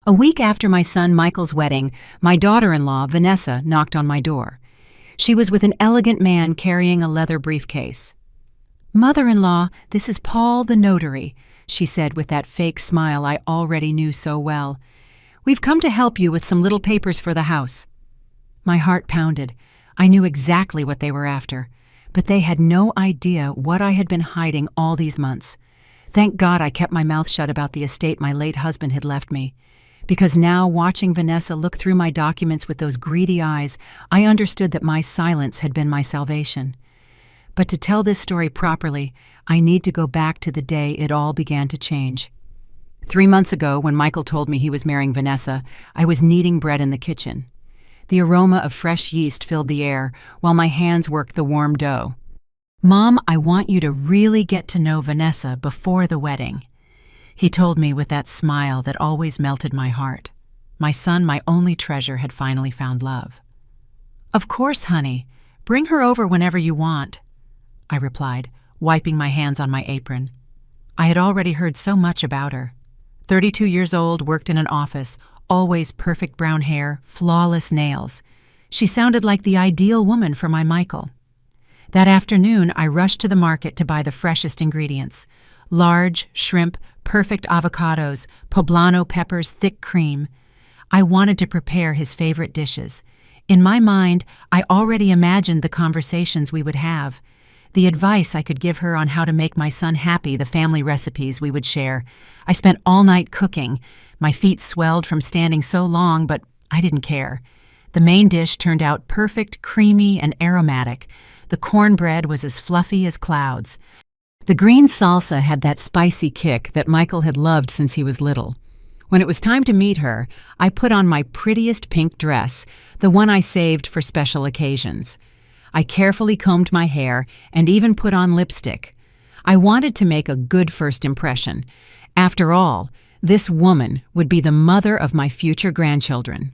A week after my son Michael's wedding, my daughter-in-law, Vanessa, knocked on my door. She was with an elegant man carrying a leather briefcase. "Mother-in-law, this is Paul the notary," she said with that fake smile I already knew so well. "We've come to help you with some little papers for the house." My heart pounded. I knew exactly what they were after, but they had no idea what I had been hiding all these months. Thank God I kept my mouth shut about the estate my late husband had left me. Because now, watching Vanessa look through my documents with those greedy eyes, I understood that my silence had been my salvation. But to tell this story properly, I need to go back to the day it all began to change. 3 months ago, when Michael told me he was marrying Vanessa, I was kneading bread in the kitchen. The aroma of fresh yeast filled the air, while my hands worked the warm dough. "Mom, I want you to really get to know Vanessa before the wedding," he told me with that smile that always melted my heart. My son, my only treasure, had finally found love. "Of course, honey. Bring her over whenever you want," I replied, wiping my hands on my apron. I had already heard so much about her. 32 years old, worked in an office, always perfect brown hair, flawless nails. She sounded like the ideal woman for my Michael. That afternoon, I rushed to the market to buy the freshest ingredients. Large shrimp, perfect avocados, poblano peppers, thick cream. I wanted to prepare his favorite dishes. In my mind, I already imagined the conversations we would have, the advice I could give her on how to make my son happy, the family recipes we would share. I spent all night cooking. My feet swelled from standing so long, but I didn't care. The main dish turned out perfect, creamy, and aromatic. The cornbread was as fluffy as clouds. The green salsa had that spicy kick that Michael had loved since he was little. When it was time to meet her, I put on my prettiest pink dress, the one I saved for special occasions. I carefully combed my hair and even put on lipstick. I wanted to make a good first impression. After all, this woman would be the mother of my future grandchildren.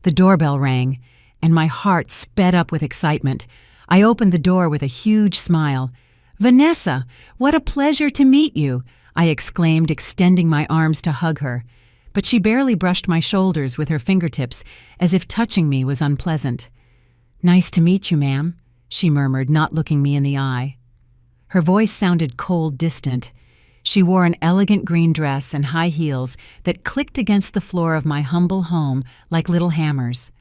The doorbell rang, and my heart sped up with excitement. I opened the door with a huge smile. "Vanessa, what a pleasure to meet you," I exclaimed, extending my arms to hug her. But she barely brushed my shoulders with her fingertips, as if touching me was unpleasant. "Nice to meet you, ma'am," she murmured, not looking me in the eye. Her voice sounded cold, distant. She wore an elegant green dress and high heels that clicked against the floor of my humble home like little hammers.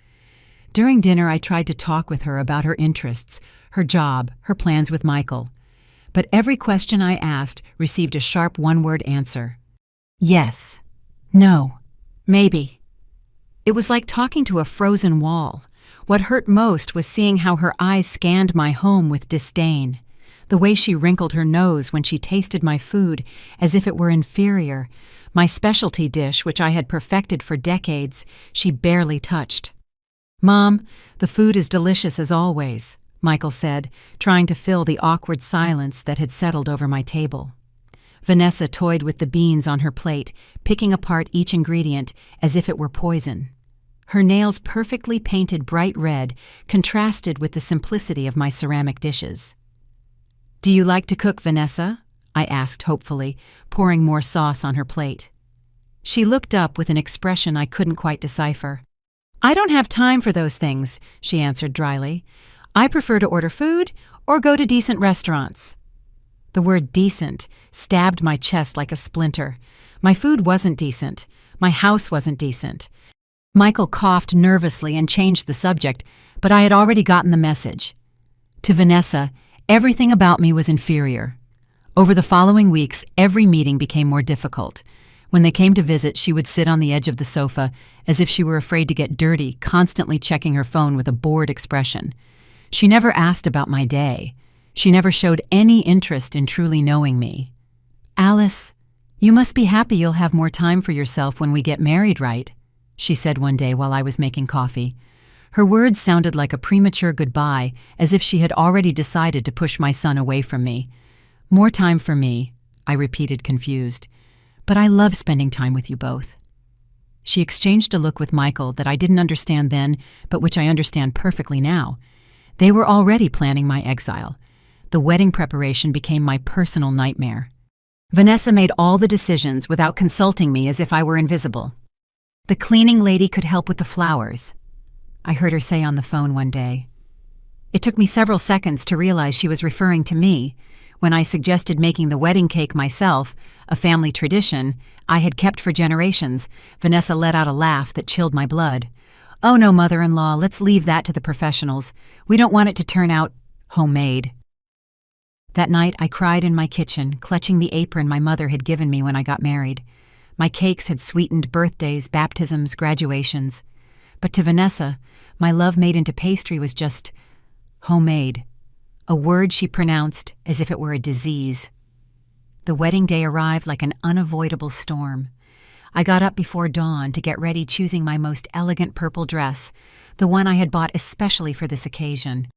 During dinner, I tried to talk with her about her interests, her job, her plans with Michael. But every question I asked received a sharp one-word answer. Yes. No. Maybe. It was like talking to a frozen wall. What hurt most was seeing how her eyes scanned my home with disdain. The way she wrinkled her nose when she tasted my food as if it were inferior. My specialty dish, which I had perfected for decades, she barely touched. "Mom, the food is delicious as always," Michael said, trying to fill the awkward silence that had settled over my table. Vanessa toyed with the beans on her plate, picking apart each ingredient as if it were poison. Her nails, perfectly painted bright red, contrasted with the simplicity of my ceramic dishes. "Do you like to cook, Vanessa?" I asked hopefully, pouring more sauce on her plate. She looked up with an expression I couldn't quite decipher. "I don't have time for those things," she answered dryly. "I prefer to order food or go to decent restaurants." The word decent stabbed my chest like a splinter. My food wasn't decent. My house wasn't decent. Michael coughed nervously and changed the subject, but I had already gotten the message. To Vanessa, everything about me was inferior. Over the following weeks, every meeting became more difficult. When they came to visit, she would sit on the edge of the sofa as if she were afraid to get dirty, constantly checking her phone with a bored expression. She never asked about my day. She never showed any interest in truly knowing me. "Alice, you must be happy you'll have more time for yourself when we get married, right?" she said one day while I was making coffee. Her words sounded like a premature goodbye, as if she had already decided to push my son away from me. "More time for me," I repeated, confused. "But I love spending time with you both." She exchanged a look with Michael that I didn't understand then, but which I understand perfectly now. They were already planning my exile. The wedding preparation became my personal nightmare. Vanessa made all the decisions without consulting me, as if I were invisible. The cleaning lady could help with the flowers, I heard her say on the phone one day. It took me several seconds to realize she was referring to me when I suggested making the wedding cake myself, a family tradition I had kept for generations. Vanessa let out a laugh that chilled my blood. "Oh no, mother-in-law, let's leave that to the professionals. We don't want it to turn out homemade." That night I cried in my kitchen, clutching the apron my mother had given me when I got married. My cakes had sweetened birthdays, baptisms, graduations. But to Vanessa, my love made into pastry was just homemade, a word she pronounced as if it were a disease. The wedding day arrived like an unavoidable storm. I got up before dawn to get ready, choosing my most elegant purple dress, the one I had bought especially for this occasion.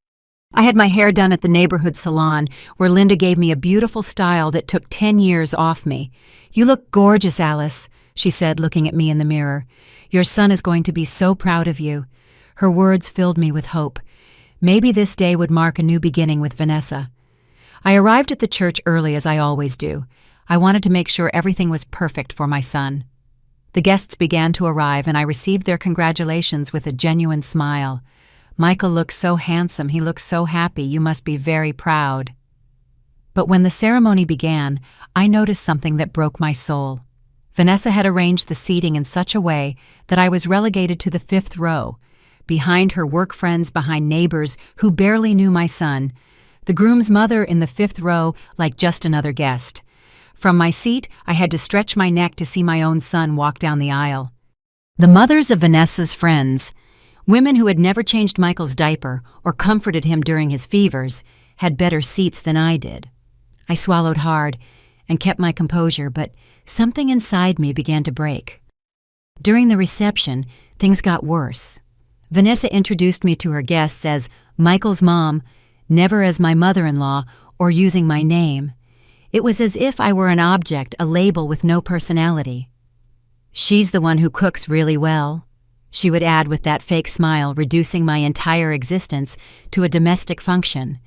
I had my hair done at the neighborhood salon, where Linda gave me a beautiful style that took 10 years off me. "You look gorgeous, Alice," she said, looking at me in the mirror. "Your son is going to be so proud of you." Her words filled me with hope. Maybe this day would mark a new beginning with Vanessa. I arrived at the church early, as I always do. I wanted to make sure everything was perfect for my son. The guests began to arrive, and I received their congratulations with a genuine smile. "Michael looks so handsome, he looks so happy, you must be very proud." But when the ceremony began, I noticed something that broke my soul. Vanessa had arranged the seating in such a way that I was relegated to the 5th row, behind her work friends, behind neighbors who barely knew my son, the groom's mother in the 5th row like just another guest. From my seat, I had to stretch my neck to see my own son walk down the aisle. The mothers of Vanessa's friends, women who had never changed Michael's diaper or comforted him during his fevers, had better seats than I did. I swallowed hard and kept my composure, but something inside me began to break. During the reception, things got worse. Vanessa introduced me to her guests as Michael's mom, never as my mother-in-law or using my name. It was as if I were an object, a label with no personality. "She's the one who cooks really well," she would add with that fake smile, reducing my entire existence to a domestic function.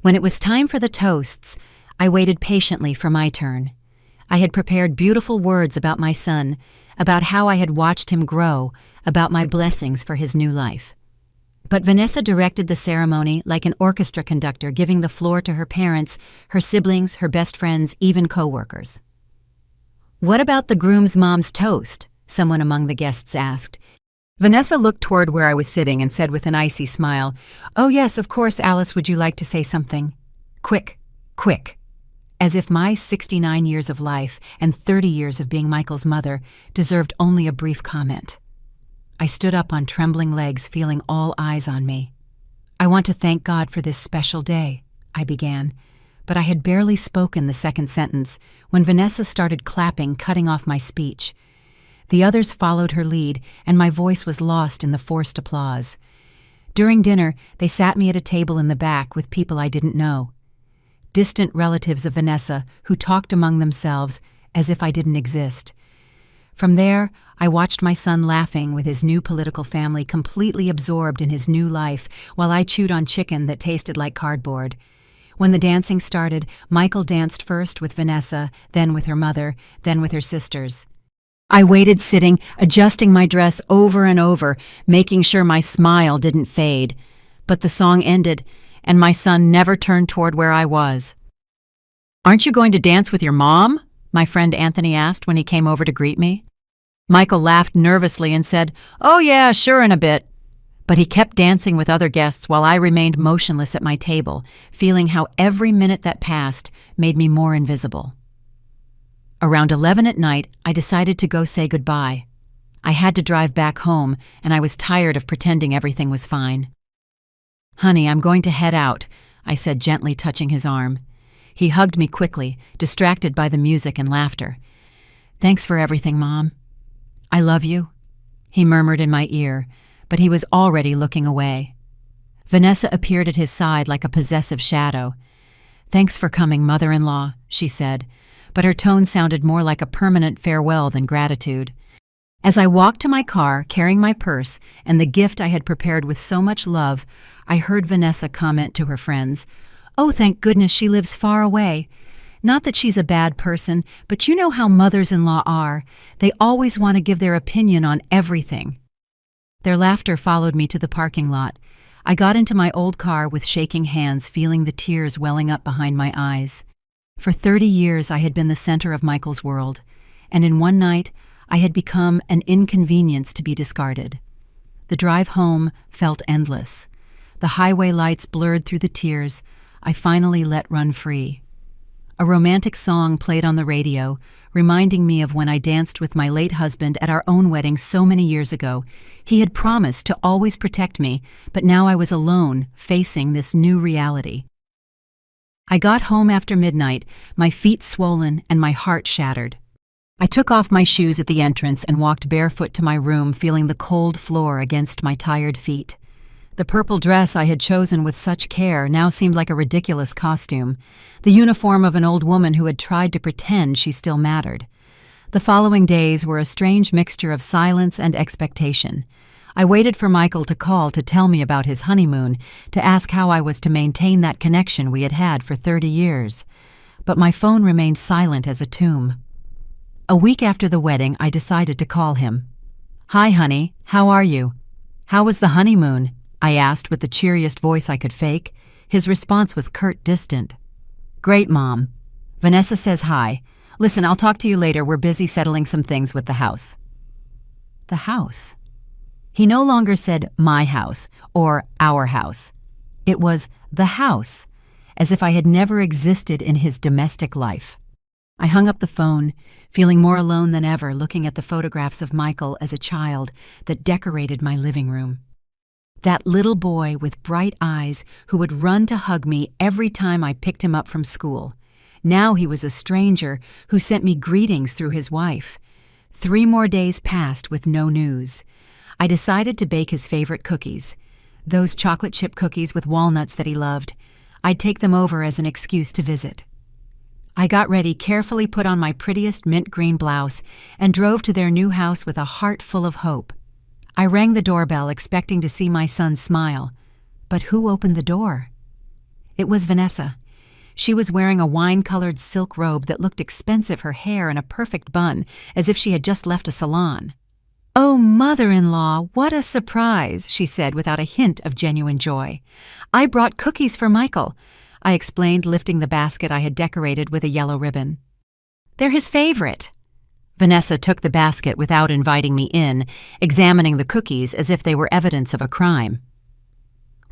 When it was time for the toasts, I waited patiently for my turn. I had prepared beautiful words about my son, about how I had watched him grow, about my blessings for his new life. But Vanessa directed the ceremony like an orchestra conductor, giving the floor to her parents, her siblings, her best friends, even co-workers. "What about the groom's mom's toast?" someone among the guests asked. Vanessa looked toward where I was sitting and said with an icy smile, "Oh yes, of course, Alice, would you like to say something? Quick, quick." As if my 69 years of life and 30 years of being Michael's mother deserved only a brief comment. I stood up on trembling legs, feeling all eyes on me. "I want to thank God for this special day," I began, but I had barely spoken the second sentence when Vanessa started clapping, cutting off my speech. The others followed her lead, and my voice was lost in the forced applause. During dinner, they sat me at a table in the back with people I didn't know. Distant relatives of Vanessa who talked among themselves as if I didn't exist. From there, I watched my son laughing with his new political family, completely absorbed in his new life, while I chewed on chicken that tasted like cardboard. When the dancing started, Michael danced first with Vanessa, then with her mother, then with her sisters. I waited sitting, adjusting my dress over and over, making sure my smile didn't fade. But the song ended, and my son never turned toward where I was. "Aren't you going to dance with your mom?" my friend Anthony asked when he came over to greet me. Michael laughed nervously and said, "Oh yeah, sure, in a bit." But he kept dancing with other guests while I remained motionless at my table, feeling how every minute that passed made me more invisible. Around 11 at night, I decided to go say goodbye. I had to drive back home, and I was tired of pretending everything was fine. "Honey, I'm going to head out," I said, gently touching his arm. He hugged me quickly, distracted by the music and laughter. "Thanks for everything, Mom." "I love you," he murmured in my ear, but he was already looking away. Vanessa appeared at his side like a possessive shadow. "Thanks for coming, mother-in-law," she said, but her tone sounded more like a permanent farewell than gratitude. As I walked to my car, carrying my purse and the gift I had prepared with so much love, I heard Vanessa comment to her friends, "Oh, thank goodness she lives far away." Not that she's a bad person, but you know how mothers-in-law are. They always want to give their opinion on everything." Their laughter followed me to the parking lot. I got into my old car with shaking hands, feeling the tears welling up behind my eyes. For 30 years I had been the center of Michael's world, and in one night I had become an inconvenience to be discarded. The drive home felt endless. The highway lights blurred through the tears. I finally let run free. A romantic song played on the radio, reminding me of when I danced with my late husband at our own wedding so many years ago. He had promised to always protect me, but now I was alone, facing this new reality. I got home after midnight, my feet swollen and my heart shattered. I took off my shoes at the entrance and walked barefoot to my room, feeling the cold floor against my tired feet. The purple dress I had chosen with such care now seemed like a ridiculous costume, the uniform of an old woman who had tried to pretend she still mattered. The following days were a strange mixture of silence and expectation. I waited for Michael to call to tell me about his honeymoon, to ask how I was to maintain that connection we had had for 30 years. But my phone remained silent as a tomb. A week after the wedding, I decided to call him. "Hi, honey, how are you? How was the honeymoon?" I asked with the cheeriest voice I could fake. His response was curt, distant. "Great, Mom. Vanessa says hi. Listen, I'll talk to you later. We're busy settling some things with the house." The house. He no longer said my house or our house. It was the house, as if I had never existed in his domestic life. I hung up the phone, feeling more alone than ever, looking at the photographs of Michael as a child that decorated my living room. That little boy with bright eyes who would run to hug me every time I picked him up from school. Now he was a stranger who sent me greetings through his wife. 3 more days passed with no news. I decided to bake his favorite cookies, those chocolate chip cookies with walnuts that he loved. I'd take them over as an excuse to visit. I got ready, carefully put on my prettiest mint green blouse, and drove to their new house with a heart full of hope. I rang the doorbell, expecting to see my son smile. But who opened the door? It was Vanessa. She was wearing a wine-colored silk robe that looked expensive, her hair in a perfect bun, as if she had just left a salon. "Oh, mother-in-law, what a surprise," she said without a hint of genuine joy. "I brought cookies for Michael," I explained, lifting the basket I had decorated with a yellow ribbon. "They're his favorite." Vanessa took the basket without inviting me in, examining the cookies as if they were evidence of a crime.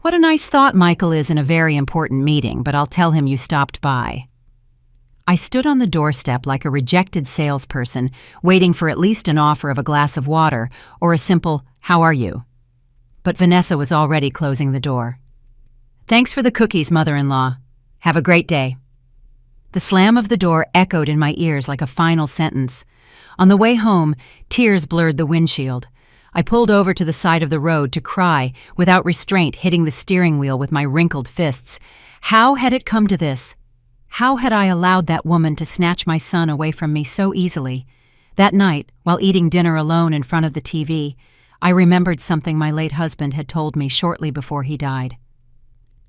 "What a nice thought Michael is in a very important meeting, but I'll tell him you stopped by." I stood on the doorstep like a rejected salesperson, waiting for at least an offer of a glass of water or a simple, "How are you?" But Vanessa was already closing the door. "Thanks for the cookies, mother-in-law. Have a great day." The slam of the door echoed in my ears like a final sentence. On the way home, tears blurred the windshield. I pulled over to the side of the road to cry, without restraint, hitting the steering wheel with my wrinkled fists. How had it come to this? How had I allowed that woman to snatch my son away from me so easily? That night, while eating dinner alone in front of the TV, I remembered something my late husband had told me shortly before he died.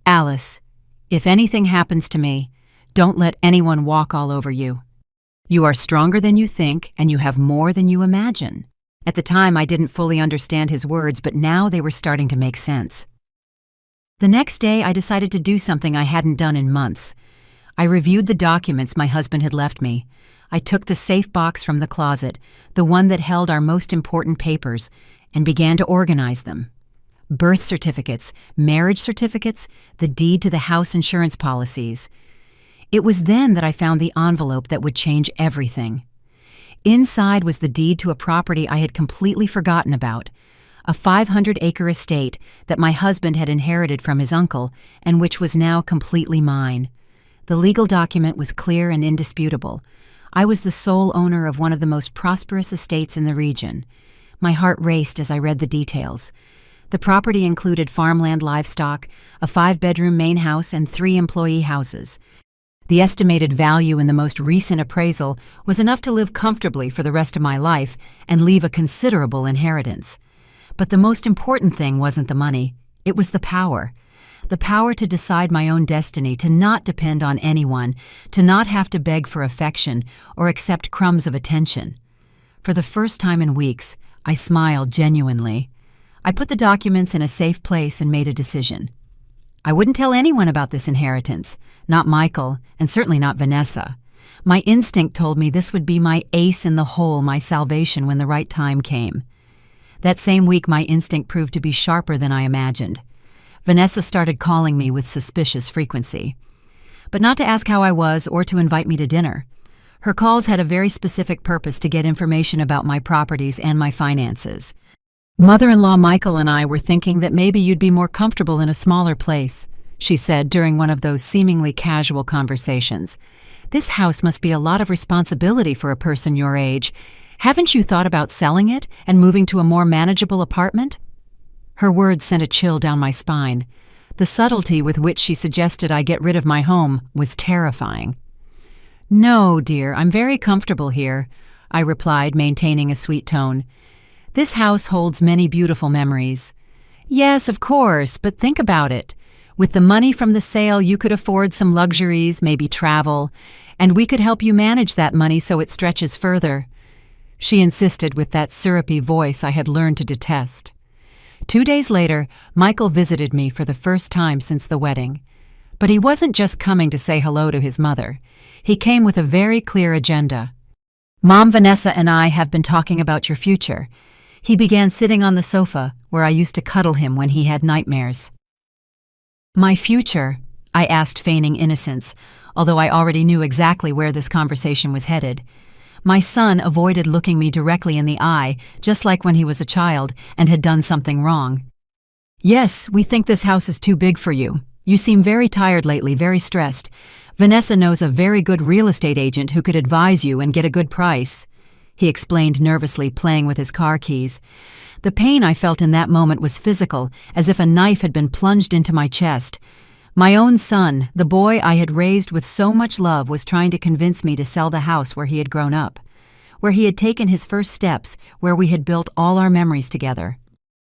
"Alice, if anything happens to me, don't let anyone walk all over you. You are stronger than you think, and you have more than you imagine." At the time, I didn't fully understand his words, but now they were starting to make sense. The next day, I decided to do something I hadn't done in months. I reviewed the documents my husband had left me. I took the safe box from the closet, the one that held our most important papers, and began to organize them. Birth certificates, marriage certificates, the deed to the house insurance policies. It was then that I found the envelope that would change everything. Inside was the deed to a property I had completely forgotten about, a 500-acre estate that my husband had inherited from his uncle and which was now completely mine. The legal document was clear and indisputable. I was the sole owner of one of the most prosperous estates in the region. My heart raced as I read the details. The property included farmland, livestock, a 5-bedroom main house, and 3 employee houses. The estimated value in the most recent appraisal was enough to live comfortably for the rest of my life and leave a considerable inheritance. But the most important thing wasn't the money, it was the power. the power to decide my own destiny, to not depend on anyone, to not have to beg for affection or accept crumbs of attention. For the first time in weeks, I smiled genuinely. I put the documents in a safe place and made a decision. I wouldn't tell anyone about this inheritance, not Michael, and certainly not Vanessa. My instinct told me this would be my ace in the hole, my salvation when the right time came. That same week, my instinct proved to be sharper than I imagined. Vanessa started calling me with suspicious frequency. But not to ask how I was or to invite me to dinner. Her calls had a very specific purpose: to get information about my properties and my finances. "Mother-in-law Michael and I were thinking that maybe you'd be more comfortable in a smaller place," she said during one of those seemingly casual conversations. "This house must be a lot of responsibility for a person your age. Haven't you thought about selling it and moving to a more manageable apartment?" Her words sent a chill down my spine. The subtlety with which she suggested I get rid of my home was terrifying. "No, dear, I'm very comfortable here," I replied, maintaining a sweet tone. "This house holds many beautiful memories." "Yes, of course, but think about it. With the money from the sale, you could afford some luxuries, maybe travel, and we could help you manage that money so it stretches further." She insisted with that syrupy voice I had learned to detest. 2 days later, Michael visited me for the first time since the wedding. But he wasn't just coming to say hello to his mother. He came with a very clear agenda. "Mom, Vanessa and I have been talking about your future." He began sitting on the sofa where I used to cuddle him when he had nightmares. "My future?" I asked, feigning innocence, although I already knew exactly where this conversation was headed. My son avoided looking me directly in the eye, just like when he was a child and had done something wrong. "Yes, we think this house is too big for you. You seem very tired lately, very stressed. Vanessa knows a very good real estate agent who could advise you and get a good price," he explained nervously, playing with his car keys. The pain I felt in that moment was physical, as if a knife had been plunged into my chest. My own son, the boy I had raised with so much love, was trying to convince me to sell the house where he had grown up, where he had taken his first steps, where we had built all our memories together.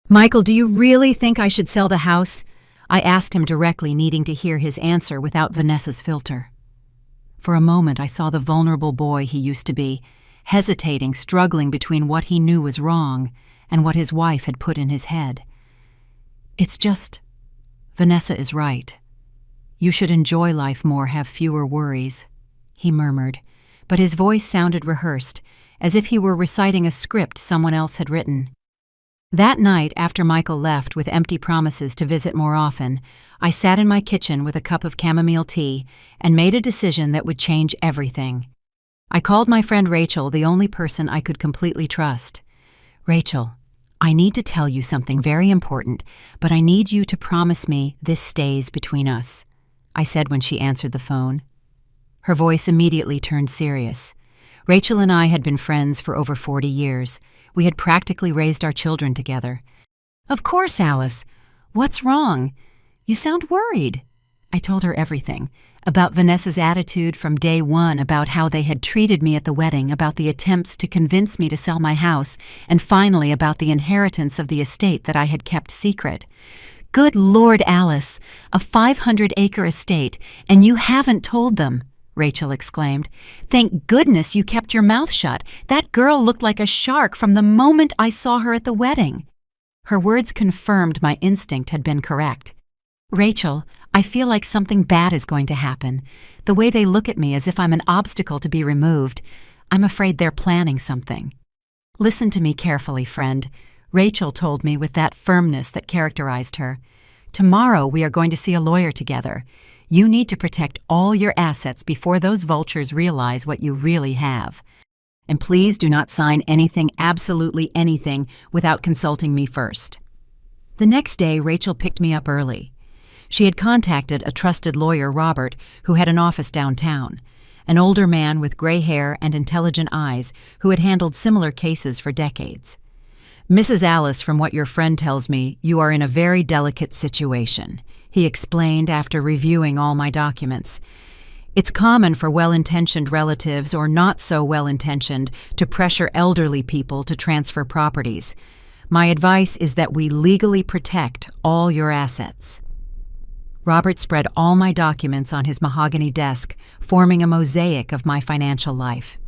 "Michael, do you really think I should sell the house?" I asked him directly, needing to hear his answer without Vanessa's filter. For a moment, I saw the vulnerable boy he used to be, hesitating, struggling between what he knew was wrong and what his wife had put in his head. "It's just, Vanessa is right. You should enjoy life more, have fewer worries," he murmured, but his voice sounded rehearsed, as if he were reciting a script someone else had written. That night, after Michael left with empty promises to visit more often, I sat in my kitchen with a cup of chamomile tea and made a decision that would change everything. I called my friend Rachel, the only person I could completely trust. "Rachel, I need to tell you something very important, but I need you to promise me this stays between us," I said when she answered the phone. Her voice immediately turned serious. Rachel and I had been friends for over 40 years. We had practically raised our children together. "Of course, Alice. What's wrong? You sound worried." I told her everything, about Vanessa's attitude from day one, about how they had treated me at the wedding, about the attempts to convince me to sell my house, and finally about the inheritance of the estate that I had kept secret. "Good Lord, Alice, a 500-acre estate, and you haven't told them," Rachel exclaimed. "Thank goodness you kept your mouth shut. That girl looked like a shark from the moment I saw her at the wedding." Her words confirmed my instinct had been correct. "Rachel, I feel like something bad is going to happen. The way they look at me as if I'm an obstacle to be removed, I'm afraid they're planning something." "Listen to me carefully, friend," Rachel told me with that firmness that characterized her. "Tomorrow we are going to see a lawyer together. You need to protect all your assets before those vultures realize what you really have. And please do not sign anything, absolutely anything, without consulting me first." The next day, Rachel picked me up early. She had contacted a trusted lawyer, Robert, who had an office downtown, an older man with gray hair and intelligent eyes who had handled similar cases for decades. "Mrs. Alice, from what your friend tells me, you are in a very delicate situation," he explained after reviewing all my documents. "It's common for well-intentioned relatives or not so well-intentioned to pressure elderly people to transfer properties. My advice is that we legally protect all your assets." Robert spread all my documents on his mahogany desk, forming a mosaic of my financial life.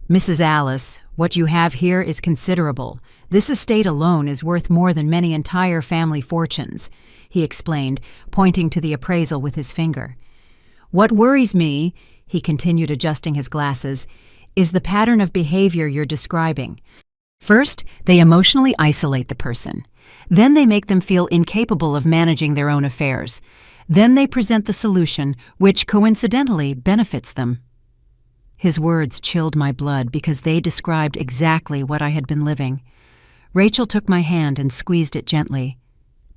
"Mrs. Alice, what you have here is considerable. This estate alone is worth more than many entire family fortunes," he explained, pointing to the appraisal with his finger. "What worries me," he continued, adjusting his glasses, "is the pattern of behavior you're describing. First, they emotionally isolate the person. Then they make them feel incapable of managing their own affairs. Then they present the solution, which coincidentally benefits them." His words chilled my blood because they described exactly what I had been living. Rachel took my hand and squeezed it gently.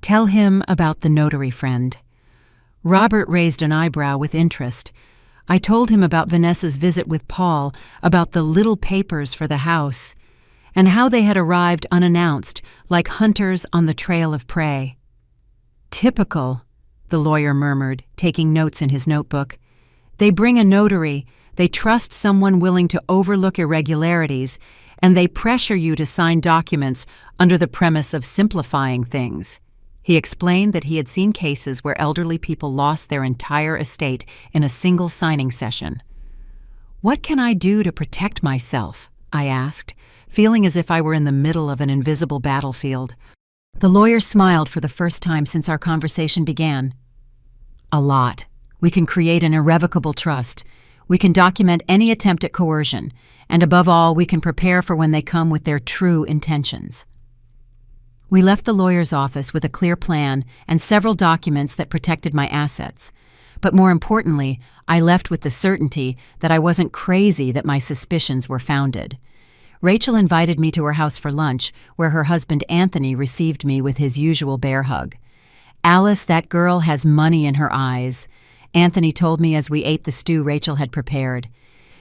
"Tell him about the notary friend." Robert raised an eyebrow with interest. I told him about Vanessa's visit with Paul, about the little papers for the house, and how they had arrived unannounced, like hunters on the trail of prey. "Typical," the lawyer murmured, taking notes in his notebook. "They bring a notary, they trust someone willing to overlook irregularities, and they pressure you to sign documents under the premise of simplifying things." He explained that he had seen cases where elderly people lost their entire estate in a single signing session. "What can I do to protect myself?" I asked, feeling as if I were in the middle of an invisible battlefield. The lawyer smiled for the first time since our conversation began. "A lot. We can create an irrevocable trust. We can document any attempt at coercion, and above all, we can prepare for when they come with their true intentions." We left the lawyer's office with a clear plan and several documents that protected my assets. But more importantly, I left with the certainty that I wasn't crazy, that my suspicions were founded. Rachel invited me to her house for lunch, where her husband Anthony received me with his usual bear hug. "Alice, that girl has money in her eyes," Anthony told me as we ate the stew Rachel had prepared.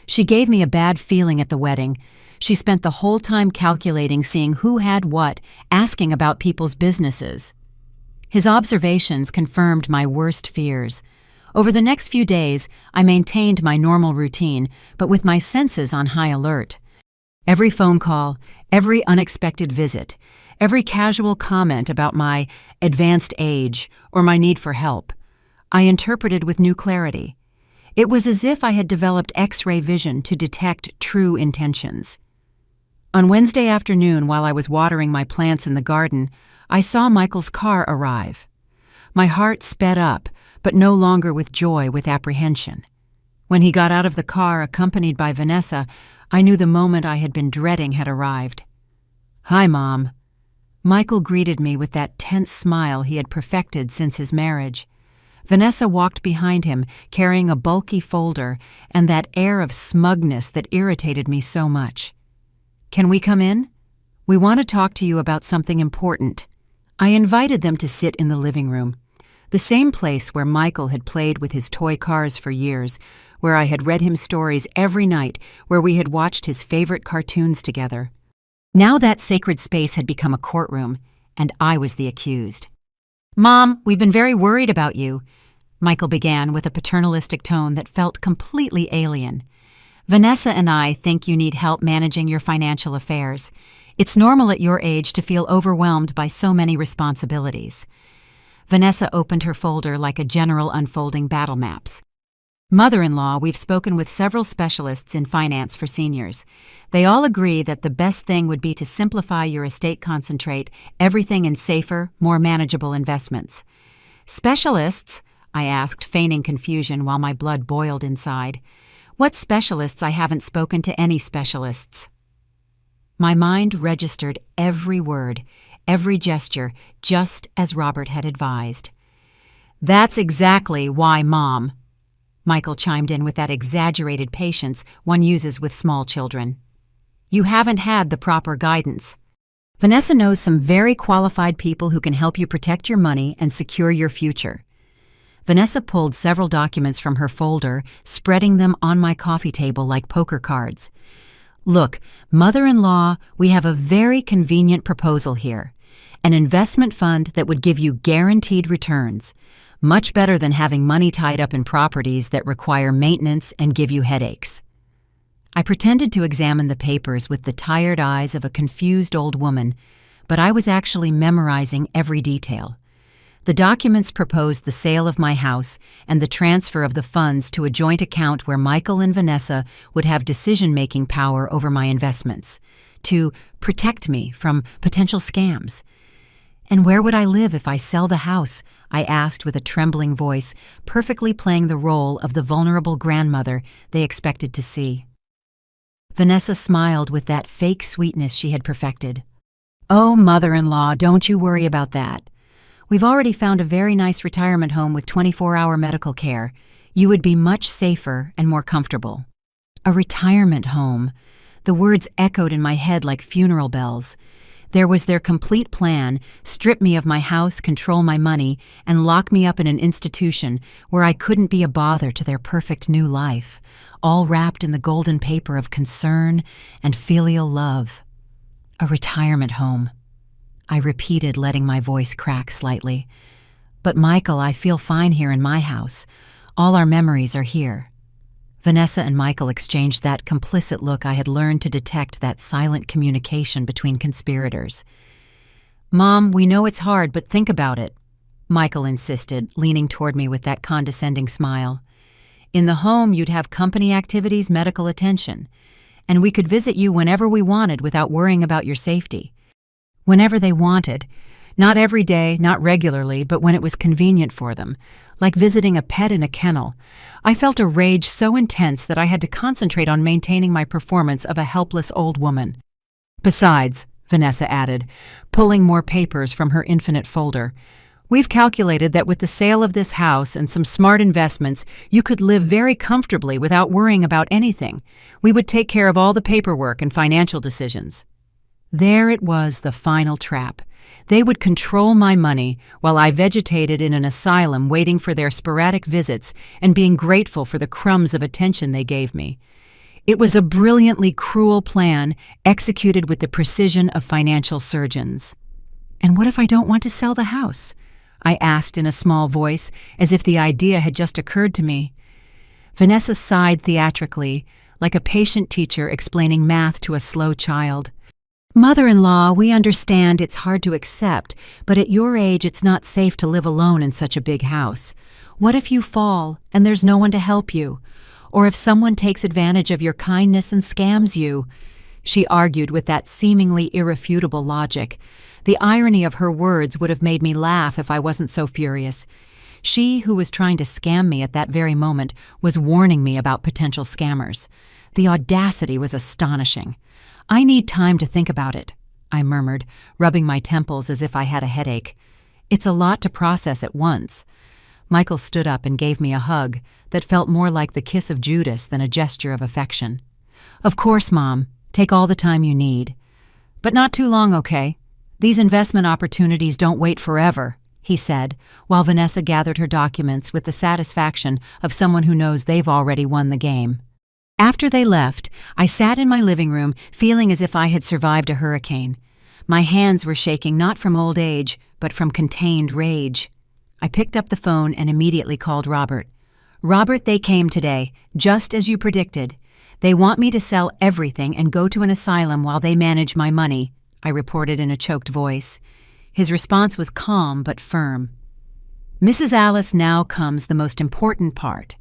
"She gave me a bad feeling at the wedding. She spent the whole time calculating, seeing who had what, asking about people's businesses." His observations confirmed my worst fears. Over the next few days, I maintained my normal routine, but with my senses on high alert. Every phone call, every unexpected visit, every casual comment about my advanced age or my need for help, I interpreted with new clarity. It was as if I had developed X-ray vision to detect true intentions. On Wednesday afternoon, while I was watering my plants in the garden, I saw Michael's car arrive. My heart sped up, but no longer with joy, with apprehension. When he got out of the car, accompanied by Vanessa, I knew the moment I had been dreading had arrived. "Hi, Mom." Michael greeted me with that tense smile he had perfected since his marriage. Vanessa walked behind him, carrying a bulky folder and that air of smugness that irritated me so much. "Can we come in? We want to talk to you about something important." I invited them to sit in the living room, the same place where Michael had played with his toy cars for years, where I had read him stories every night, where we had watched his favorite cartoons together. Now that sacred space had become a courtroom, and I was the accused. "Mom, we've been very worried about you," Michael began with a paternalistic tone that felt completely alien. "Vanessa and I think you need help managing your financial affairs. It's normal at your age to feel overwhelmed by so many responsibilities." Vanessa opened her folder like a general unfolding battle maps. "Mother-in-law, we've spoken with several specialists in finance for seniors. They all agree that the best thing would be to simplify your estate, concentrate everything in safer, more manageable investments." "Specialists?" I asked, feigning confusion while my blood boiled inside. "What specialists? I haven't spoken to any specialists." My mind registered every word, every gesture, just as Robert had advised. "That's exactly why, Mom," Michael chimed in with that exaggerated patience one uses with small children. "You haven't had the proper guidance. Vanessa knows some very qualified people who can help you protect your money and secure your future." Vanessa pulled several documents from her folder, spreading them on my coffee table like poker cards. "Look, mother-in-law, we have a very convenient proposal here. An investment fund that would give you guaranteed returns. Much better than having money tied up in properties that require maintenance and give you headaches." I pretended to examine the papers with the tired eyes of a confused old woman, but I was actually memorizing every detail. The documents proposed the sale of my house and the transfer of the funds to a joint account where Michael and Vanessa would have decision-making power over my investments, to protect me from potential scams. And where would I live if I sell the house? I asked with a trembling voice, perfectly playing the role of the vulnerable grandmother they expected to see. Vanessa smiled with that fake sweetness she had perfected. "Oh, mother-in-law, don't you worry about that. We've already found a very nice retirement home with 24-hour medical care. You would be much safer and more comfortable." A retirement home. The words echoed in my head like funeral bells. There was their complete plan: strip me of my house, control my money, and lock me up in an institution where I couldn't be a bother to their perfect new life, all wrapped in the golden paper of concern and filial love. A retirement home. I repeated, letting my voice crack slightly. "But Michael, I feel fine here in my house. All our memories are here." Vanessa and Michael exchanged that complicit look I had learned to detect, that silent communication between conspirators. "Mom, we know it's hard, but think about it," Michael insisted, leaning toward me with that condescending smile. "In the home, you'd have company activities, medical attention, and we could visit you whenever we wanted without worrying about your safety." Whenever they wanted. Not every day, not regularly, but when it was convenient for them, like visiting a pet in a kennel. I felt a rage so intense that I had to concentrate on maintaining my performance of a helpless old woman. "Besides," Vanessa added, pulling more papers from her infinite folder, "we've calculated that with the sale of this house and some smart investments, you could live very comfortably without worrying about anything. We would take care of all the paperwork and financial decisions." There it was, the final trap. They would control my money while I vegetated in an asylum, waiting for their sporadic visits and being grateful for the crumbs of attention they gave me. It was a brilliantly cruel plan, executed with the precision of financial surgeons. "And what if I don't want to sell the house?" I asked in a small voice, as if the idea had just occurred to me. Vanessa sighed theatrically, like a patient teacher explaining math to a slow child. "Mother-in-law, we understand it's hard to accept, but at your age it's not safe to live alone in such a big house. What if you fall and there's no one to help you? Or if someone takes advantage of your kindness and scams you?" She argued with that seemingly irrefutable logic. The irony of her words would have made me laugh if I wasn't so furious. She, who was trying to scam me at that very moment, was warning me about potential scammers. The audacity was astonishing. "I need time to think about it," I murmured, rubbing my temples as if I had a headache. "It's a lot to process at once." Michael stood up and gave me a hug that felt more like the kiss of Judas than a gesture of affection. "Of course, Mom. Take all the time you need. But not too long, okay? These investment opportunities don't wait forever," he said, while Vanessa gathered her documents with the satisfaction of someone who knows they've already won the game. After they left, I sat in my living room feeling as if I had survived a hurricane. My hands were shaking not from old age, but from contained rage. I picked up the phone and immediately called Robert. "Robert, they came today, just as you predicted. They want me to sell everything and go to an asylum while they manage my money," I reported in a choked voice. His response was calm but firm. "Mrs. Alice, now comes the most important part.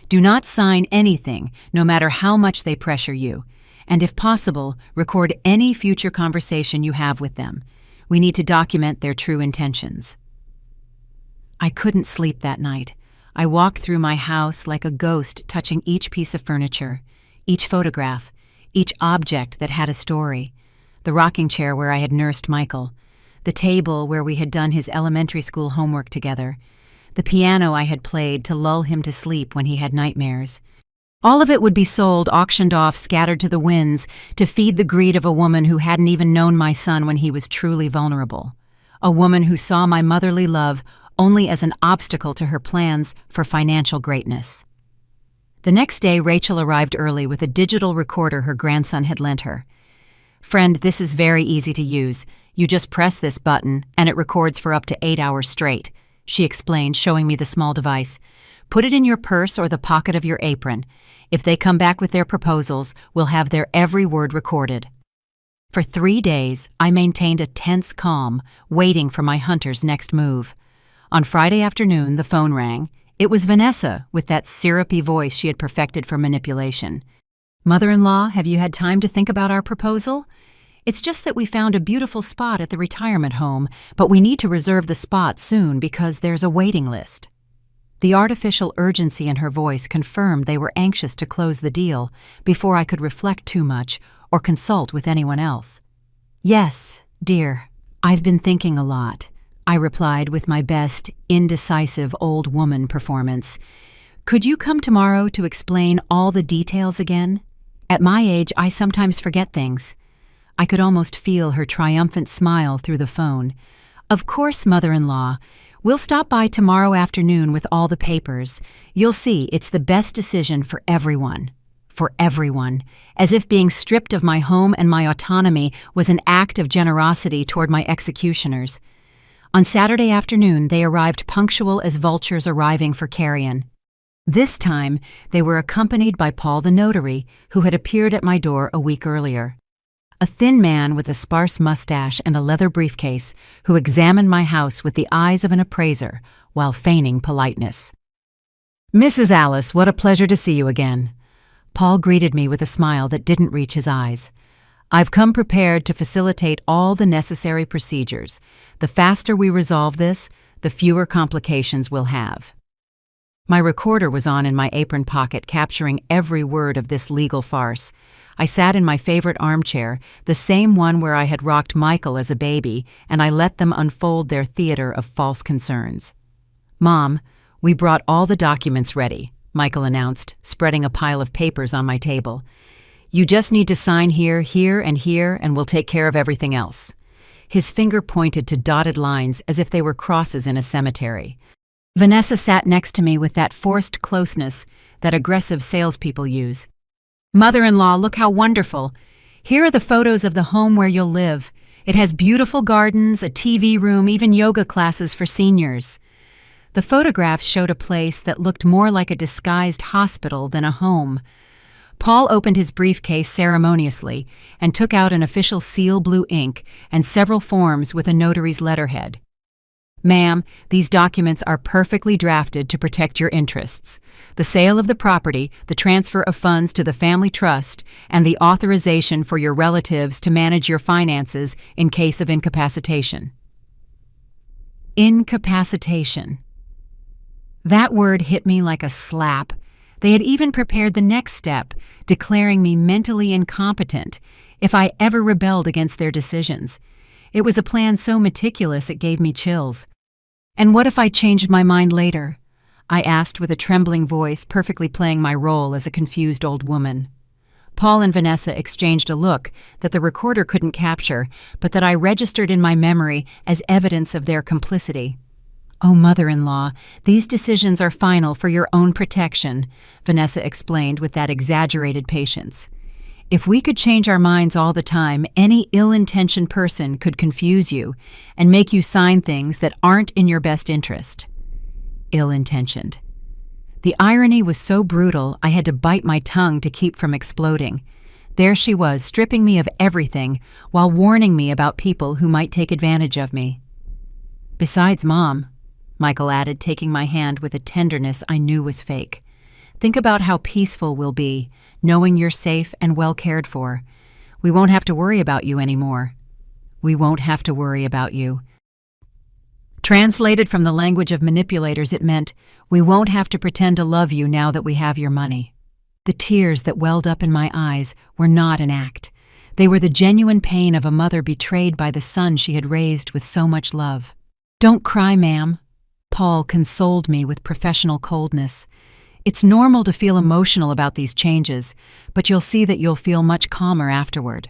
Do not sign anything, no matter how much they pressure you, and if possible, record any future conversation you have with them. We need to document their true intentions." I couldn't sleep that night. I walked through my house like a ghost, touching each piece of furniture, each photograph, each object that had a story. The rocking chair where I had nursed Michael, the table where we had done his elementary school homework together, the piano I had played to lull him to sleep when he had nightmares. All of it would be sold, auctioned off, scattered to the winds, to feed the greed of a woman who hadn't even known my son when he was truly vulnerable. A woman who saw my motherly love only as an obstacle to her plans for financial greatness. The next day, Rachel arrived early with a digital recorder her grandson had lent her. "Friend, this is very easy to use. You just press this button, and it records for up to 8 hours straight," she explained, showing me the small device. "Put it in your purse or the pocket of your apron. If they come back with their proposals, we'll have their every word recorded." For 3 days, I maintained a tense calm, waiting for my hunter's next move. On Friday afternoon, the phone rang. It was Vanessa, with that syrupy voice she had perfected for manipulation. "Mother-in-law, have you had time to think about our proposal? It's just that we found a beautiful spot at the retirement home, but we need to reserve the spot soon because there's a waiting list." The artificial urgency in her voice confirmed they were anxious to close the deal before I could reflect too much or consult with anyone else. "Yes, dear, I've been thinking a lot," I replied with my best indecisive old woman performance. "Could you come tomorrow to explain all the details again? At my age, I sometimes forget things." I could almost feel her triumphant smile through the phone. "Of course, mother-in-law. We'll stop by tomorrow afternoon with all the papers. You'll see it's the best decision for everyone." For everyone, as if being stripped of my home and my autonomy was an act of generosity toward my executioners. On Saturday afternoon, they arrived punctual as vultures arriving for carrion. This time, they were accompanied by Paul the notary, who had appeared at my door a week earlier. A thin man with a sparse mustache and a leather briefcase, who examined my house with the eyes of an appraiser while feigning politeness. "Mrs. Alice, what a pleasure to see you again." Paul greeted me with a smile that didn't reach his eyes. "I've come prepared to facilitate all the necessary procedures. The faster we resolve this, the fewer complications we'll have." My recorder was on in my apron pocket, capturing every word of this legal farce. I sat in my favorite armchair, the same one where I had rocked Michael as a baby, and I let them unfold their theater of false concerns. "Mom, we brought all the documents ready," Michael announced, spreading a pile of papers on my table. "You just need to sign here, here, and we'll take care of everything else." His finger pointed to dotted lines as if they were crosses in a cemetery. Vanessa sat next to me with that forced closeness that aggressive salespeople use. "Mother-in-law, look how wonderful. Here are the photos of the home where you'll live. It has beautiful gardens, a TV room, even yoga classes for seniors." The photographs showed a place that looked more like a disguised hospital than a home. Paul opened his briefcase ceremoniously and took out an official seal blue ink and several forms with a notary's letterhead. "Ma'am, these documents are perfectly drafted to protect your interests. The sale of the property, the transfer of funds to the family trust, and the authorization for your relatives to manage your finances in case of incapacitation." Incapacitation. That word hit me like a slap. They had even prepared the next step, declaring me mentally incompetent if I ever rebelled against their decisions. It was a plan so meticulous it gave me chills. "And what if I changed my mind later?" I asked with a trembling voice, perfectly playing my role as a confused old woman. Paul and Vanessa exchanged a look that the recorder couldn't capture, but that I registered in my memory as evidence of their complicity. "Oh, mother-in-law, these decisions are final for your own protection," Vanessa explained with that exaggerated patience. "If we could change our minds all the time, any ill-intentioned person could confuse you and make you sign things that aren't in your best interest." Ill-intentioned. The irony was so brutal I had to bite my tongue to keep from exploding. There she was, stripping me of everything while warning me about people who might take advantage of me. "Besides, Mom," Michael added, taking my hand with a tenderness I knew was fake, "think about how peaceful we'll be, knowing you're safe and well cared for. We won't have to worry about you anymore." We won't have to worry about you. Translated from the language of manipulators, it meant, we won't have to pretend to love you now that we have your money. The tears that welled up in my eyes were not an act. They were the genuine pain of a mother betrayed by the son she had raised with so much love. "Don't cry, ma'am." Paul consoled me with professional coldness. "It's normal to feel emotional about these changes, but you'll see that you'll feel much calmer afterward."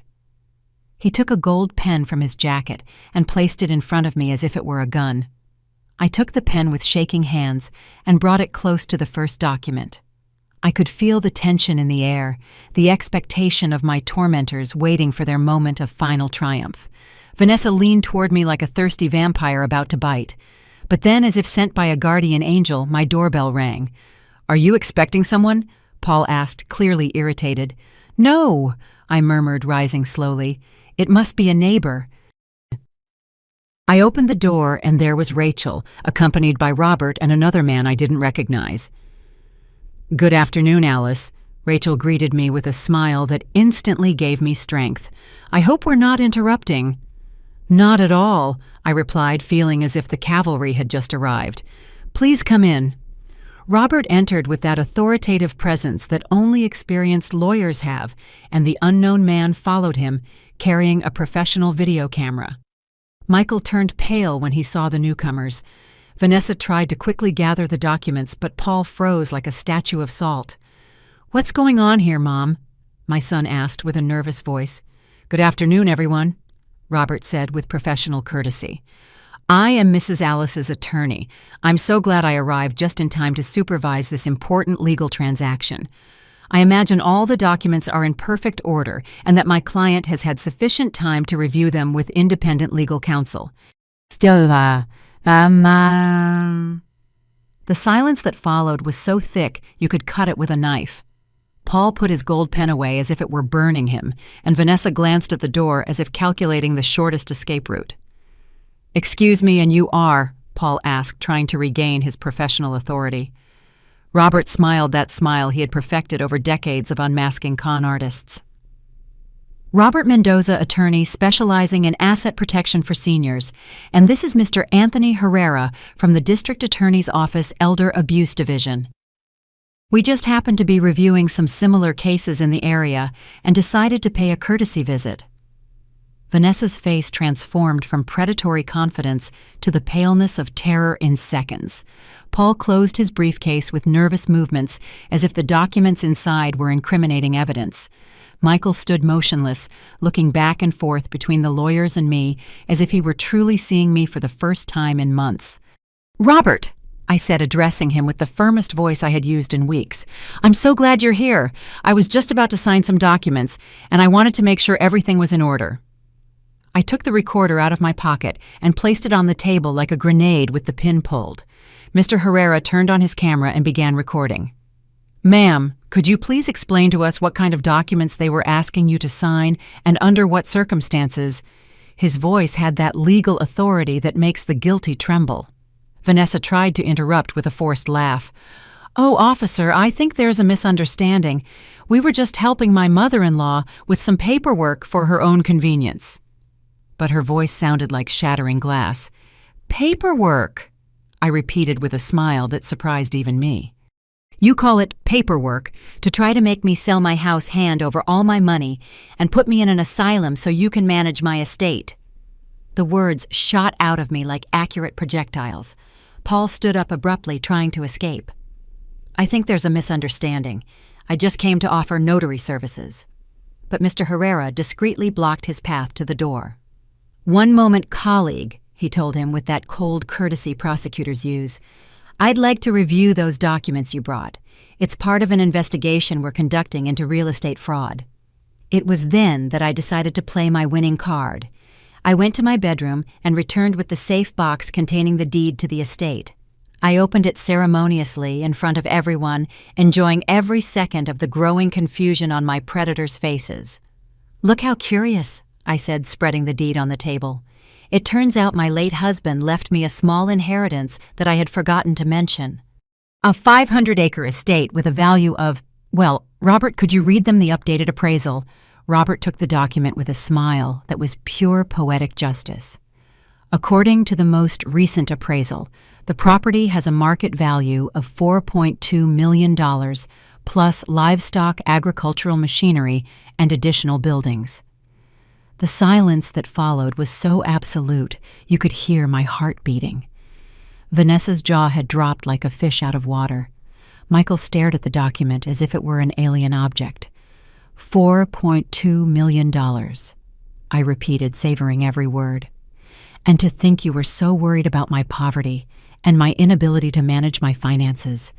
He took a gold pen from his jacket and placed it in front of me as if it were a gun. I took the pen with shaking hands and brought it close to the first document. I could feel the tension in the air, the expectation of my tormentors waiting for their moment of final triumph. Vanessa leaned toward me like a thirsty vampire about to bite. But then, as if sent by a guardian angel, my doorbell rang. "Are you expecting someone?" Paul asked, clearly irritated. "No," I murmured, rising slowly. "It must be a neighbor." I opened the door and there was Rachel, accompanied by Robert and another man I didn't recognize. "Good afternoon, Alice." Rachel greeted me with a smile that instantly gave me strength. "I hope we're not interrupting." "Not at all," I replied, feeling as if the cavalry had just arrived. "Please come in." Robert entered with that authoritative presence that only experienced lawyers have, and the unknown man followed him, carrying a professional video camera. Michael turned pale when he saw the newcomers. Vanessa tried to quickly gather the documents, but Paul froze like a statue of salt. "What's going on here, Mom?" my son asked with a nervous voice. "Good afternoon, everyone," Robert said with professional courtesy. "I am Mrs. Alice's attorney. I'm so glad I arrived just in time to supervise this important legal transaction. I imagine all the documents are in perfect order and that my client has had sufficient time to review them with independent legal counsel." The silence that followed was so thick you could cut it with a knife. Paul put his gold pen away as if it were burning him, and Vanessa glanced at the door as if calculating the shortest escape route. "Excuse me, and you are?" Paul asked, trying to regain his professional authority. Robert smiled that smile he had perfected over decades of unmasking con artists. "Robert Mendoza, attorney specializing in asset protection for seniors, and this is Mr. Anthony Herrera from the District Attorney's Office Elder Abuse Division. We just happened to be reviewing some similar cases in the area and decided to pay a courtesy visit." Vanessa's face transformed from predatory confidence to the paleness of terror in seconds. Paul closed his briefcase with nervous movements as if the documents inside were incriminating evidence. Michael stood motionless, looking back and forth between the lawyers and me as if he were truly seeing me for the first time in months. "Robert," I said, addressing him with the firmest voice I had used in weeks, "I'm so glad you're here. I was just about to sign some documents, and I wanted to make sure everything was in order." I took the recorder out of my pocket and placed it on the table like a grenade with the pin pulled. Mr. Herrera turned on his camera and began recording. "Ma'am, could you please explain to us what kind of documents they were asking you to sign and under what circumstances?" His voice had that legal authority that makes the guilty tremble. Vanessa tried to interrupt with a forced laugh. "Oh, officer, I think there's a misunderstanding. We were just helping my mother-in-law with some paperwork for her own convenience." But her voice sounded like shattering glass. "Paperwork," I repeated with a smile that surprised even me. "You call it paperwork to try to make me sell my house hand over all my money and put me in an asylum so you can manage my estate." The words shot out of me like accurate projectiles. Paul stood up abruptly, trying to escape. "I think there's a misunderstanding. I just came to offer notary services." But Mr. Herrera discreetly blocked his path to the door. "One moment, colleague," he told him with that cold courtesy prosecutors use. "I'd like to review those documents you brought. It's part of an investigation we're conducting into real estate fraud." It was then that I decided to play my winning card. I went to my bedroom and returned with the safe box containing the deed to the estate. I opened it ceremoniously in front of everyone, enjoying every second of the growing confusion on my predators' faces. "Look how curious," I said, spreading the deed on the table. "It turns out my late husband left me a small inheritance that I had forgotten to mention. A 500-acre estate with a value of, well, Robert, could you read them the updated appraisal?" Robert took the document with a smile that was pure poetic justice. "According to the most recent appraisal, the property has a market value of $4.2 million plus livestock, agricultural machinery, and additional buildings." The silence that followed was so absolute you could hear my heart beating. Vanessa's jaw had dropped like a fish out of water. Michael stared at the document as if it were an alien object. $4.2 million, I repeated, savoring every word. "And to think you were so worried about my poverty and my inability to manage my finances.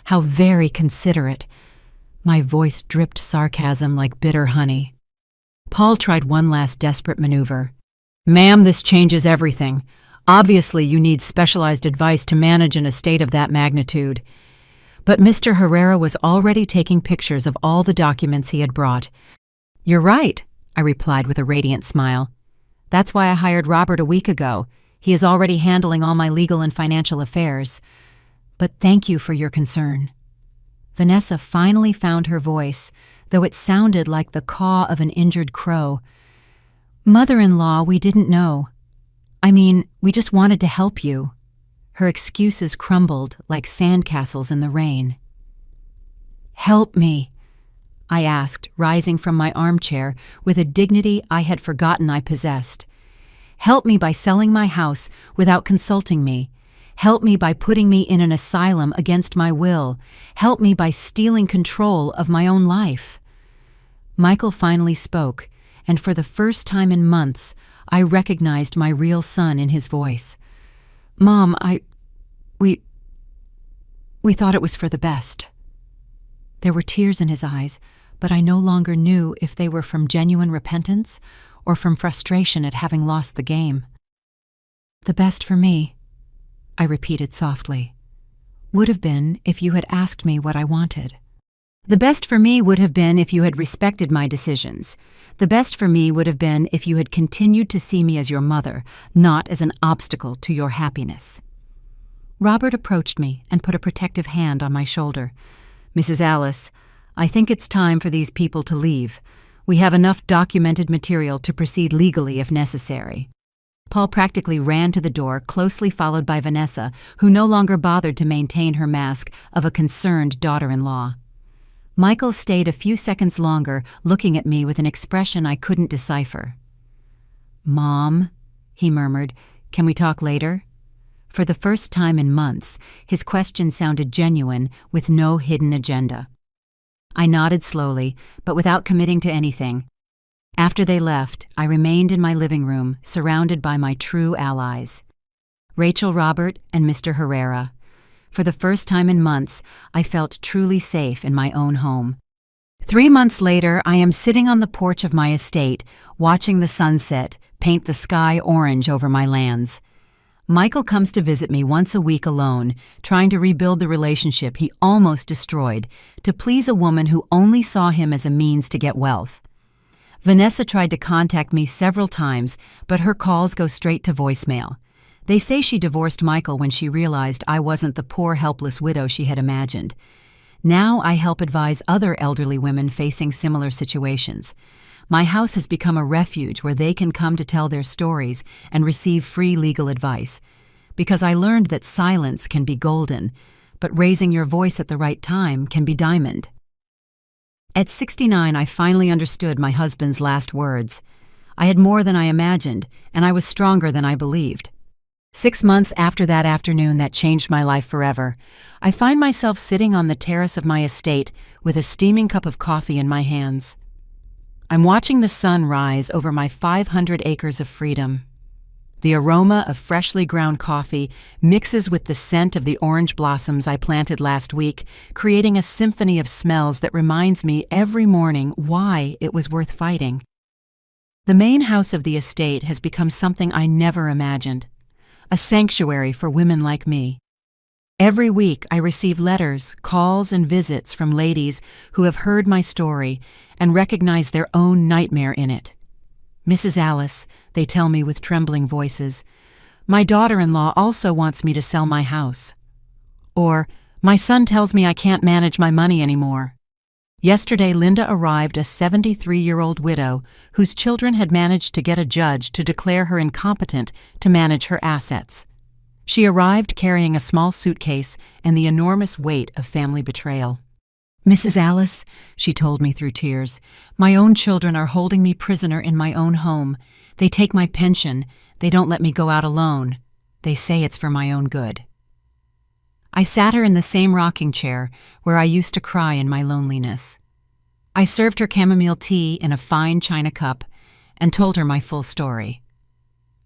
How very considerate." My voice dripped sarcasm like bitter honey. Paul tried one last desperate maneuver. "Ma'am, this changes everything. Obviously, you need specialized advice to manage an estate of that magnitude." But Mr. Herrera was already taking pictures of all the documents he had brought. "You're right," I replied with a radiant smile. "That's why I hired Robert a week ago. He is already handling all my legal and financial affairs. But thank you for your concern." Vanessa finally found her voice, though it sounded like the caw of an injured crow. "Mother-in-law, we didn't know. I mean, we just wanted to help you." Her excuses crumbled like sandcastles in the rain. "Help me," I asked, rising from my armchair with a dignity I had forgotten I possessed. "Help me by selling my house without consulting me. Help me by putting me in an asylum against my will. Help me by stealing control of my own life." Michael finally spoke, and for the first time in months, I recognized my real son in his voice. "Mom, we thought it was for the best." There were tears in his eyes, but I no longer knew if they were from genuine repentance or from frustration at having lost the game. "The best for me," I repeated softly, "would have been if you had asked me what I wanted. The best for me would have been if you had respected my decisions. The best for me would have been if you had continued to see me as your mother, not as an obstacle to your happiness." Robert approached me and put a protective hand on my shoulder. "Mrs. Alice, I think it's time for these people to leave. We have enough documented material to proceed legally if necessary." Paul practically ran to the door, closely followed by Vanessa, who no longer bothered to maintain her mask of a concerned daughter-in-law. Michael stayed a few seconds longer, looking at me with an expression I couldn't decipher. "Mom," he murmured, "can we talk later?" For the first time in months, his question sounded genuine, with no hidden agenda. I nodded slowly, but without committing to anything. After they left, I remained in my living room, surrounded by my true allies, Rachel, Robert, and Mr. Herrera. For the first time in months, I felt truly safe in my own home. 3 months later, I am sitting on the porch of my estate, watching the sunset paint the sky orange over my lands. Michael comes to visit me once a week alone, trying to rebuild the relationship he almost destroyed, to please a woman who only saw him as a means to get wealth. Vanessa tried to contact me several times, but her calls go straight to voicemail. They say she divorced Michael when she realized I wasn't the poor, helpless widow she had imagined. Now I help advise other elderly women facing similar situations. My house has become a refuge where they can come to tell their stories and receive free legal advice. Because I learned that silence can be golden, but raising your voice at the right time can be diamond. At 69, I finally understood my husband's last words. I had more than I imagined, and I was stronger than I believed. 6 months after that afternoon that changed my life forever, I find myself sitting on the terrace of my estate with a steaming cup of coffee in my hands. I'm watching the sun rise over my 500 acres of freedom. The aroma of freshly ground coffee mixes with the scent of the orange blossoms I planted last week, creating a symphony of smells that reminds me every morning why it was worth fighting. The main house of the estate has become something I never imagined, a sanctuary for women like me. Every week I receive letters, calls, and visits from ladies who have heard my story and recognize their own nightmare in it. "Mrs. Alice," they tell me with trembling voices, "my daughter-in-law also wants me to sell my house." Or, "My son tells me I can't manage my money anymore." Yesterday, Linda arrived, a 73-year-old widow whose children had managed to get a judge to declare her incompetent to manage her assets. She arrived carrying a small suitcase and the enormous weight of family betrayal. "Mrs. Alice," she told me through tears, "my own children are holding me prisoner in my own home. They take my pension. They don't let me go out alone. They say it's for my own good." I sat her in the same rocking chair where I used to cry in my loneliness. I served her chamomile tea in a fine china cup and told her my full story.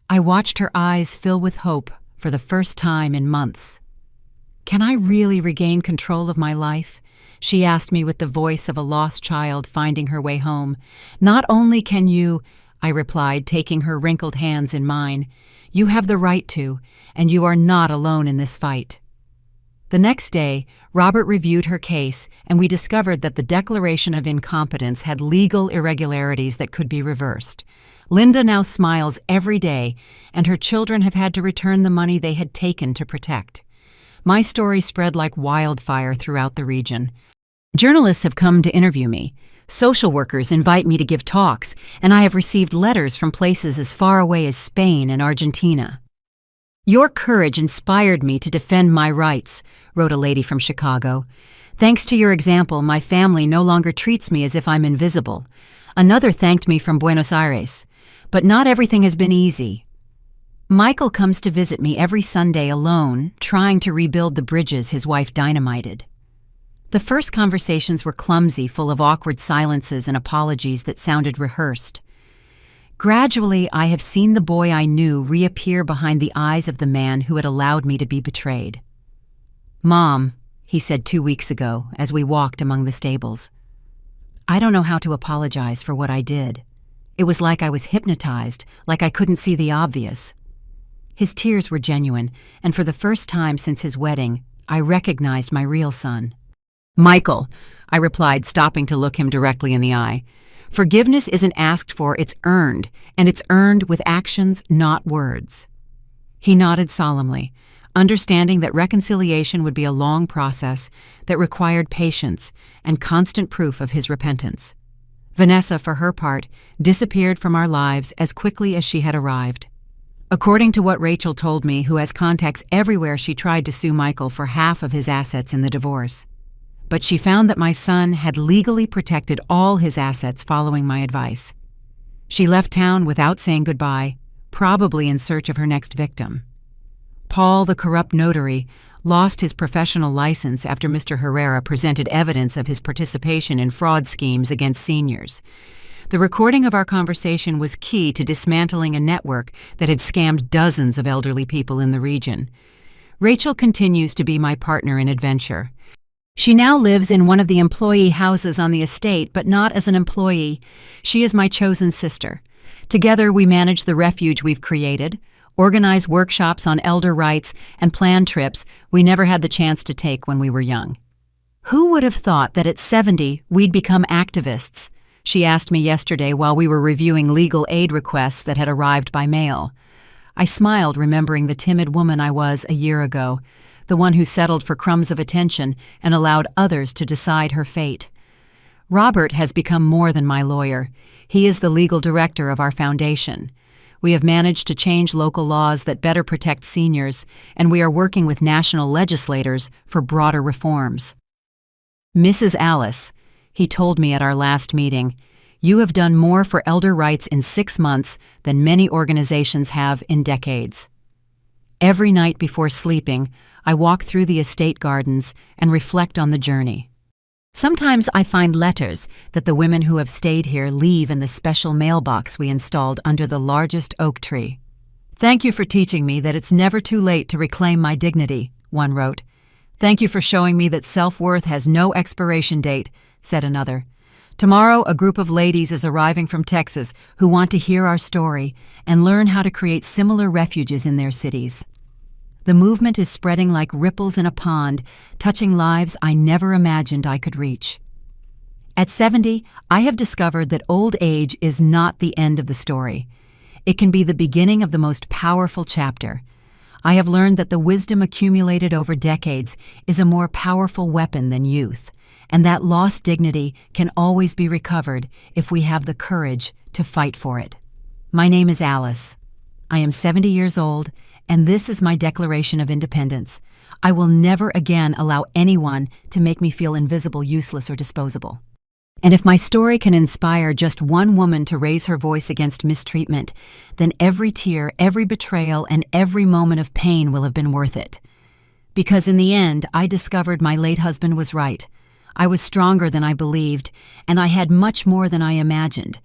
I watched her eyes fill with hope for the first time in months. "Can I really regain control of my life?" she asked me with the voice of a lost child finding her way home. "Not only can you," I replied, taking her wrinkled hands in mine, "you have the right to, and you are not alone in this fight." The next day, Robert reviewed her case, and we discovered that the declaration of incompetence had legal irregularities that could be reversed. Linda now smiles every day, and her children have had to return the money they had taken to protect. My story spread like wildfire throughout the region. Journalists have come to interview me. Social workers invite me to give talks, and I have received letters from places as far away as Spain and Argentina. "Your courage inspired me to defend my rights," wrote a lady from Chicago. "Thanks to your example, my family no longer treats me as if I'm invisible." Another thanked me from Buenos Aires. "But not everything has been easy." Michael comes to visit me every Sunday alone, trying to rebuild the bridges his wife dynamited. The first conversations were clumsy, full of awkward silences and apologies that sounded rehearsed. Gradually, I have seen the boy I knew reappear behind the eyes of the man who had allowed me to be betrayed. "Mom," he said 2 weeks ago as we walked among the stables, "I don't know how to apologize for what I did. It was like I was hypnotized, like I couldn't see the obvious." His tears were genuine, and for the first time since his wedding, I recognized my real son. "Michael," I replied, stopping to look him directly in the eye, "forgiveness isn't asked for, it's earned, and it's earned with actions, not words." He nodded solemnly, understanding that reconciliation would be a long process that required patience and constant proof of his repentance. Vanessa, for her part, disappeared from our lives as quickly as she had arrived. According to what Rachel told me, who has contacts everywhere, she tried to sue Michael for half of his assets in the divorce. But she found that my son had legally protected all his assets following my advice. She left town without saying goodbye, probably in search of her next victim. Paul, the corrupt notary, lost his professional license after Mr. Herrera presented evidence of his participation in fraud schemes against seniors. The recording of our conversation was key to dismantling a network that had scammed dozens of elderly people in the region. Rachel continues to be my partner in adventure. She now lives in one of the employee houses on the estate, but not as an employee. She is my chosen sister. Together we manage the refuge we've created, organize workshops on elder rights, and plan trips we never had the chance to take when we were young. "Who would have thought that at 70 we'd become activists?" she asked me yesterday while we were reviewing legal aid requests that had arrived by mail. I smiled, remembering the timid woman I was a year ago, the one who settled for crumbs of attention and allowed others to decide her fate. Robert has become more than my lawyer. He is the legal director of our foundation. We have managed to change local laws that better protect seniors, and we are working with national legislators for broader reforms. "Mrs. Alice," he told me at our last meeting, "you have done more for elder rights in 6 months than many organizations have in decades." Every night before sleeping, I walk through the estate gardens and reflect on the journey. Sometimes I find letters that the women who have stayed here leave in the special mailbox we installed under the largest oak tree. "Thank you for teaching me that it's never too late to reclaim my dignity," one wrote. "Thank you for showing me that self-worth has no expiration date," said another. "Tomorrow, a group of ladies is arriving from Texas who want to hear our story and learn how to create similar refuges in their cities." The movement is spreading like ripples in a pond, touching lives I never imagined I could reach. At 70, I have discovered that old age is not the end of the story. It can be the beginning of the most powerful chapter. I have learned that the wisdom accumulated over decades is a more powerful weapon than youth, and that lost dignity can always be recovered if we have the courage to fight for it. My name is Alice. I am 70 years old, and this is my Declaration of Independence. I will never again allow anyone to make me feel invisible, useless, or disposable. And if my story can inspire just one woman to raise her voice against mistreatment, then every tear, every betrayal, and every moment of pain will have been worth it. Because in the end, I discovered my late husband was right. I was stronger than I believed, and I had much more than I imagined.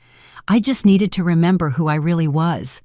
I just needed to remember who I really was.